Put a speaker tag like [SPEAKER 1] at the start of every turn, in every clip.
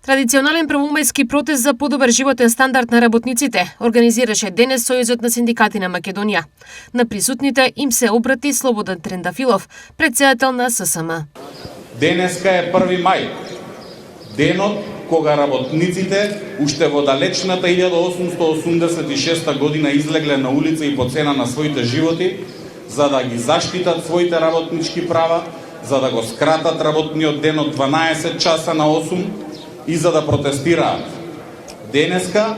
[SPEAKER 1] Традиционален првомајски протест за подобар животен стандард на работниците организираше денес Сојузот на синдикати на Македонија. На присутните им се обрати Слободан Трендафилов, председател на ССМ.
[SPEAKER 2] Денеска е 1 мај, денот кога работниците уште во далечната 1886 година излегле на улица и по цена на своите животи за да ги заштитат своите работнички права, за да го скратат работниот ден од 12 часа на 8 и за да протестираат. Денеска,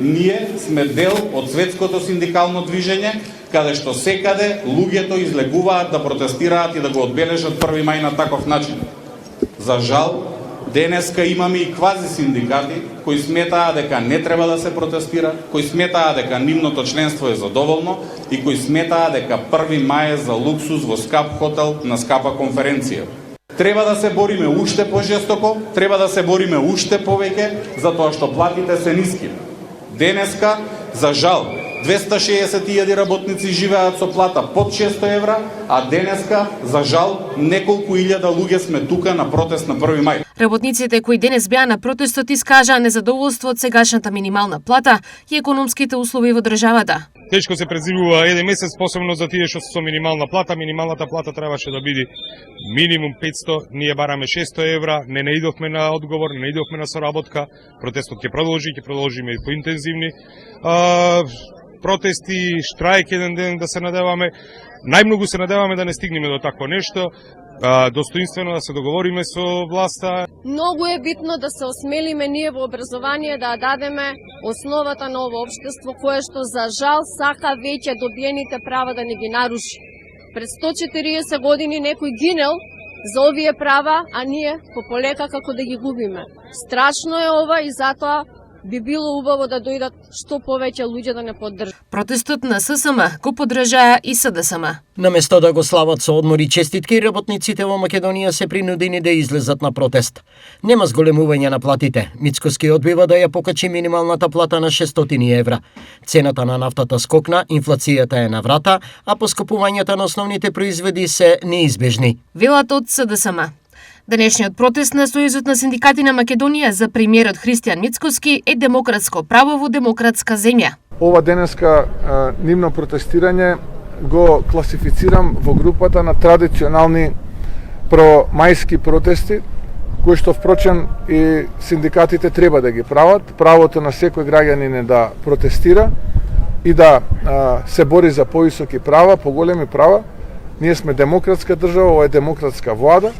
[SPEAKER 2] ние сме дел од светското синдикално движење, каде што секаде луѓето излегуваат да протестираат и да го одбележат 1 мај на таков начин. За жал, денеска имаме и квази синдикати кои сметаа дека не треба да се протестира, кои сметаа дека нивното членство е задоволно и кои сметаа дека 1 мај е за луксус во скап хотел на скапа конференција. Треба да се бориме уште пожестоко, треба да се бориме уште повеќе, затоа што платите се ниски. Денеска, за жал, 260.000 работници живеат со плата под 600 евра, а денеска, за жал, неколку илјада луѓе сме тука на протест на 1 мај.
[SPEAKER 1] Работниците кои денес беа на протестот искажаа незадоволство од сегашната минимална плата и економските услови во државата.
[SPEAKER 3] Тешко се презивува еден месец, посебно за тие што со минимална плата. Минималната плата требаше да биде минимум 500, ние бараме 600 евра, не наидовме на одговор, не наидовме на соработка. Протестот ќе продолжиме и поинтензивни протести, штрајк еден ден да се надеваме. Најмногу се надеваме да не стигнеме до такво нешто, достоинствено да се договориме со власта.
[SPEAKER 4] Многу е битно да се осмелиме ние во образование да дадеме основата на ово општество кое што за жал сака веќе добиените права да не ги наруши. Пред 140 години некој гинел за овие права, а ние пополека како да ги губиме. Страшно е ова и затоа би било убаво да дојдат што повеќе луѓе да не поддржат.
[SPEAKER 1] Протестот на ССМ го поддржаа и СДСМ.
[SPEAKER 5] Наместо да го слават со одмори и честитки, работниците во Македонија се принудени да излезат на протест. Нема зголемување на платите. Мицкоски одбива да ја покачи минималната плата на 600 евра. Цената на нафтата скокна, инфлацијата е на врата, а поскапувањето на основните производи се неизбежни.
[SPEAKER 1] Велат од СДСМ. Денешниот протест на Сојузот на синдикати на Македонија за премиерот Христијан Мицкоски е демократско право во демократска земја.
[SPEAKER 6] Ова денеска нивно протестирање го класифицирам во групата на традиционални промајски протести, кои што впрочем и синдикатите треба да ги прават. Правото на секој граѓанин е да протестира и да се бори за повисоки права, поголеми права. Ние сме демократска држава, ова е демократска влада.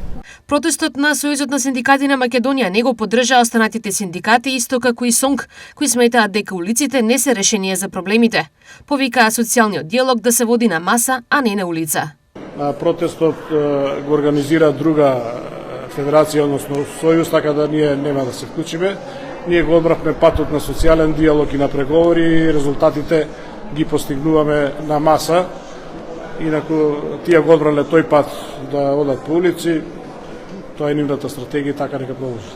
[SPEAKER 1] Протестот на Сојузот на синдикати на Македонија не го поддржаа останатите синдикати, исто како и СОНК, кои сметаат дека улиците не се решение за проблемите. Повикаа социјалниот диалог да се води на маса, а не на улица.
[SPEAKER 7] Протестот го организира друга федерација, односно Сојуз, така да ние нема да се вклучиме. Ние го одбравме патот на социјален диалог и на преговори и резултатите ги постигнуваме на маса. Инаку тие го одбрале тој пат да одат по улици, тоа е нивната стратегија, така нека продолжи.